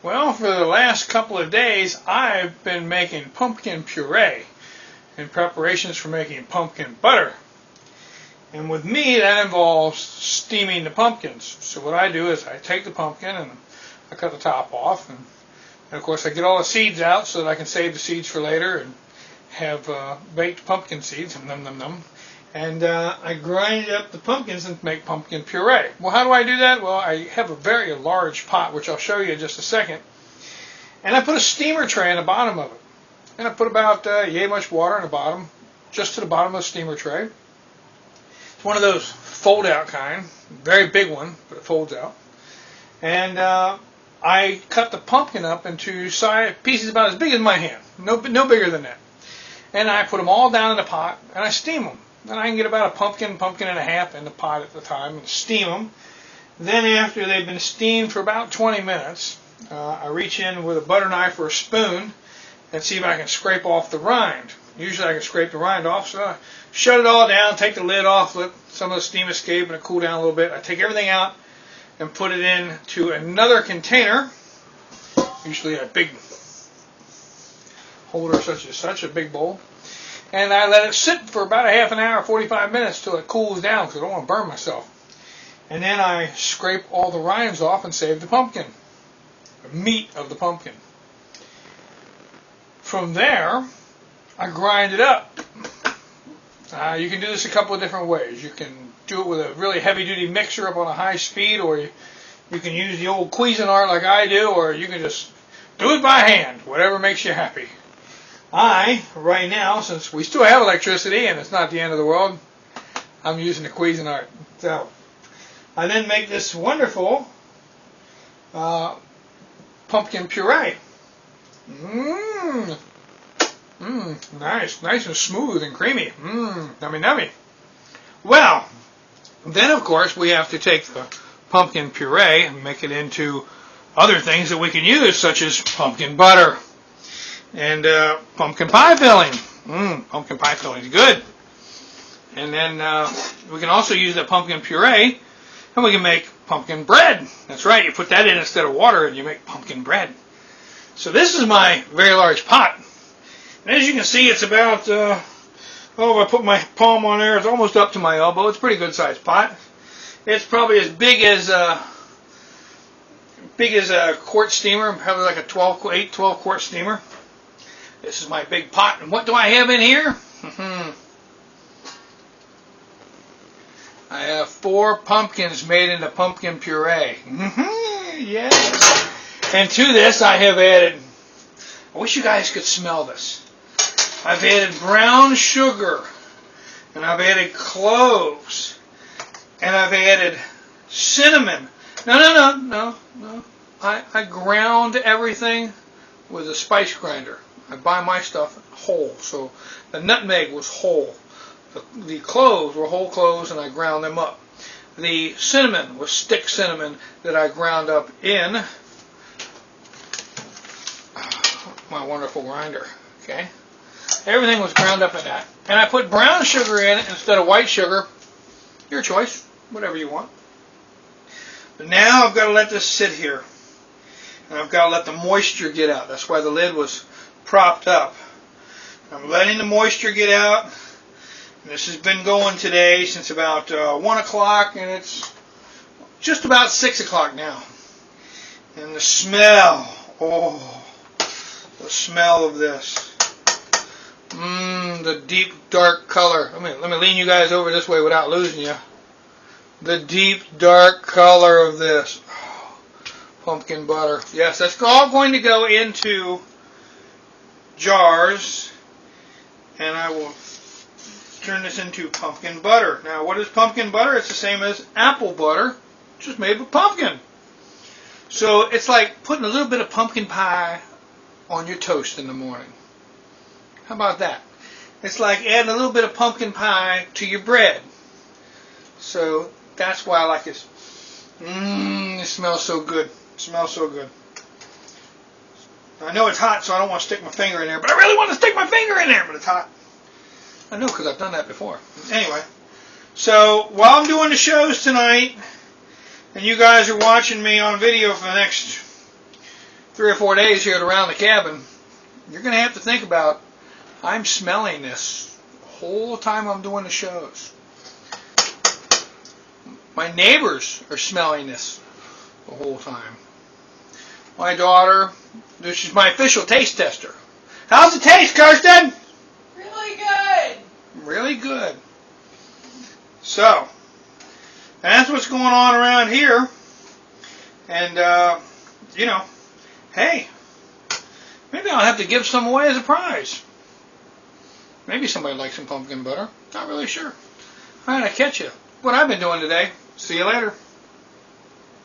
Well, for the last couple of days, I've been making pumpkin puree in preparations for making pumpkin butter. And with me, that involves steaming the pumpkins. So what I do is I take the pumpkin and I cut the top off. And of course, I get all the seeds out so that I can save the seeds for later and have baked pumpkin seeds. Num, num, num. And I grind up the pumpkins and make pumpkin puree. Well, how do I do that? Well, I have a very large pot, which I'll show you in just a second. And I put a steamer tray in the bottom of it. And I put about yay much water in the bottom, just to the bottom of the steamer tray. It's one of those fold-out kind, very big one, but it folds out. And I cut the pumpkin up into pieces about as big as my hand, no bigger than that. And I put them all down in the pot, and I steam them. And I can get about a pumpkin and a half in the pot at the time and steam them. Then after they've been steamed for about 20 minutes, I reach in with a butter knife or a spoon and see if I can scrape off the rind. Usually I can scrape the rind off, so I shut it all down, take the lid off, let some of the steam escape and it cool down a little bit. I take everything out and put it into another container, usually a big holder such as such, a big bowl. And I let it sit for about a half an hour, 45 minutes till it cools down because I don't want to burn myself. And then I scrape all the rinds off and save the pumpkin, the meat of the pumpkin. From there, I grind it up. You can do this a couple of different ways. You can do it with a really heavy-duty mixer up on a high speed, or you can use the old Cuisinart like I do, or you can just do it by hand, whatever makes you happy. Right now, since we still have electricity and it's not the end of the world, I'm using the Cuisinart. So I then make this wonderful pumpkin puree. Nice and smooth and creamy. Nummy nummy. Well, then of course we have to take the pumpkin puree and make it into other things that we can use, such as pumpkin butter. And pumpkin pie filling. Pumpkin pie filling is good. And then we can also use that pumpkin puree and we can make pumpkin bread. That's right, you put that in instead of water and you make pumpkin bread. So this is my very large pot. And as you can see, it's about, if I put my palm on there, it's almost up to my elbow. It's a pretty good sized pot. It's probably as big as a quart steamer, probably like a 12 quart steamer. This is my big pot. And what do I have in here? I have 4 pumpkins made into pumpkin puree. Yes. And to this I have added, I wish you guys could smell this. I've added brown sugar. And I've added cloves. And I've added cinnamon. No. I ground everything with a spice grinder. I buy my stuff whole, so the nutmeg was whole. The cloves were whole cloves, and I ground them up. The cinnamon was stick cinnamon that I ground up in my wonderful grinder. Okay, everything was ground up in that, and I put brown sugar in it instead of white sugar. Your choice, whatever you want. But now I've got to let this sit here, and I've got to let the moisture get out. That's why the lid was propped up. I'm letting the moisture get out. And this has been going today since about 1 o'clock, and it's just about 6 o'clock now. And the smell, the smell of this. The deep dark color. Let me lean you guys over this way without losing you. The deep dark color of this. Pumpkin butter. Yes, that's all going to go into jars, and I will turn this into pumpkin butter. Now, what is pumpkin butter? It's the same as apple butter, just made with pumpkin. So it's like putting a little bit of pumpkin pie on your toast in the morning. How about that? It's like adding a little bit of pumpkin pie to your bread. So that's why I like this. It smells so good. It smells so good. I know it's hot, so I don't want to stick my finger in there, but I really want to stick my finger in there, but it's hot. I know, because I've done that before. Anyway, so while I'm doing the shows tonight, and you guys are watching me on video for the next 3 or 4 days here around the cabin, you're going to have to think about, I'm smelling this the whole time I'm doing the shows. My neighbors are smelling this the whole time. My daughter, this is my official taste tester. How's it taste, Kirsten? Really good. Really good. So, that's what's going on around here. And, you know, hey, maybe I'll have to give some away as a prize. Maybe somebody likes some pumpkin butter. Not really sure. All right, I catch you. What I've been doing today. See you later.